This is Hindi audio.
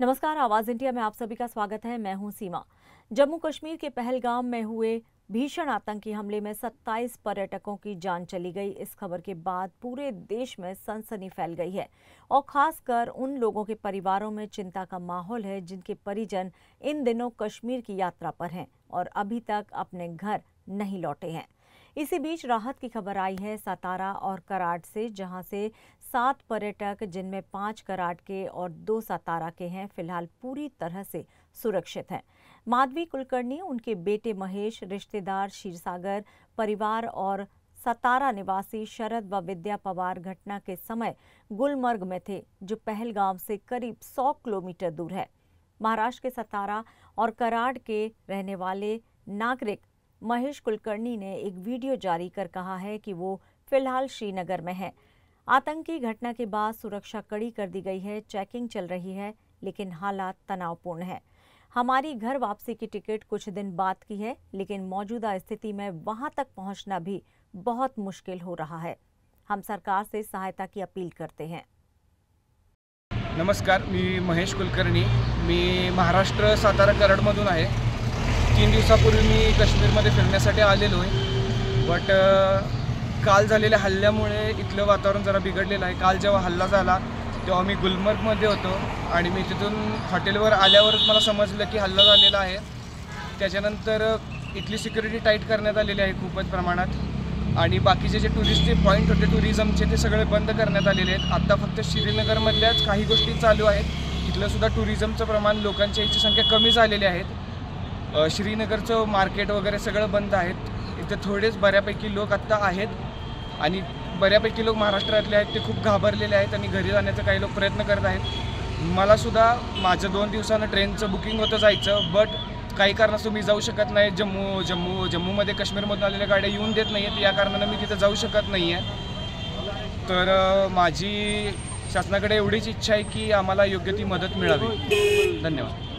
नमस्कार, आवाज इंडिया में आप सभी का स्वागत है। मैं हूं सीमा। जम्मू कश्मीर के पहलगाम में हुए भीषण आतंकी हमले में 27 पर्यटकों की जान चली गई। इस खबर के बाद पूरे देश में सनसनी फैल गई है और खासकर उन लोगों के परिवारों में चिंता का माहौल है जिनके परिजन इन दिनों कश्मीर की यात्रा पर हैं और अभी तक अपने घर नहीं लौटे हैं। इसी बीच राहत की खबर आई है सतारा और कराड़ से, जहां से 7 पर्यटक, जिनमें 5 कराड़ के और 2 सतारा के हैं, फिलहाल पूरी तरह से सुरक्षित हैं। माधवी कुलकर्णी, उनके बेटे महेश, रिश्तेदार क्षीरसागर परिवार और सतारा निवासी शरद व विद्या पवार घटना के समय गुलमर्ग में थे, जो पहलगाम से करीब 100 किलोमीटर दूर है। महाराष्ट्र के सतारा और कराड़ के रहने वाले नागरिक महेश कुलकर्णी ने एक वीडियो जारी कर कहा है कि वो फिलहाल श्रीनगर में है। आतंकी घटना के बाद सुरक्षा कड़ी कर दी गई है, चेकिंग चल रही है, लेकिन हालात तनावपूर्ण है। हमारी घर वापसी की टिकट कुछ दिन बाद की है, लेकिन मौजूदा स्थिति में वहां तक पहुंचना भी बहुत मुश्किल हो रहा है। हम सरकार से सहायता की अपील करते हैं। नमस्कार, मी महेश कुलकर्णी। मी महाराष्ट्र सातारा कराडमधून आहे। 3 दिवसापूर्वी मी काश्मीरमध्ये फिरण्यासाठी आलेलो आहे, बट काल झालेल्या हल्ल्यामुळे इथलं वातावरण जरा बिघडलेलं आहे। काल जेव्हा हल्ला झाला तेव्हा मी गुलमर्गमध्ये होतो आणि मी तिथून हॉटेलवर आल्यावरच मला समजलं की हल्ला झालेला आहे। त्याच्यानंतर इथली सिक्युरिटी टाईट करण्यात आलेली आहे खूपच प्रमाणात आणि बाकीचे जे टुरिस्टचे पॉईंट होते टुरिझमचे ते सगळे बंद करण्यात आलेले आहेत। आता फक्त श्रीनगरमधल्याच काही गोष्टी चालू आहेत। इथलं सुद्धा टुरिझमचं प्रमाण, लोकांची याची संख्या कमी झालेली आहे। श्रीनगरचं मार्केट वगैरे सगळं बंद आहेत। इथे थोडेच बऱ्यापैकी लोक आत्ता आहेत आणि बऱ्यापैकी लोक महाराष्ट्रातले आहेत, ते खूप घाबरलेले आहेत आणि घरी जाण्याचा काही लोक प्रयत्न करत आहेत। मला सुद्धा माझं 2 दिवसानं ट्रेनचं बुकिंग होतं जायचं, बट काही कारणास्तव मी जाऊ शकत नाही। जम्मूमध्ये काश्मीरमधून आलेल्या गाड्या येऊन देत नाही आहेत, या कारणानं मी तिथे जाऊ शकत नाही आहे। तर माझी शासनाकडे एवढीच इच्छा आहे की आम्हाला योग्य ती मदत मिळावी। धन्यवाद।